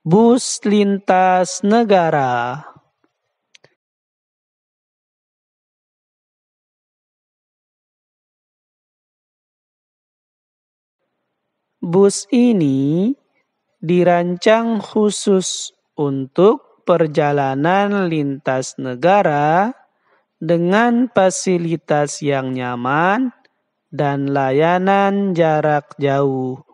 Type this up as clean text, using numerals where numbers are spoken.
Bus lintas negara. Bus ini dirancang khusus untuk perjalanan lintas negara dengan fasilitas yang nyaman dan layanan jarak jauh.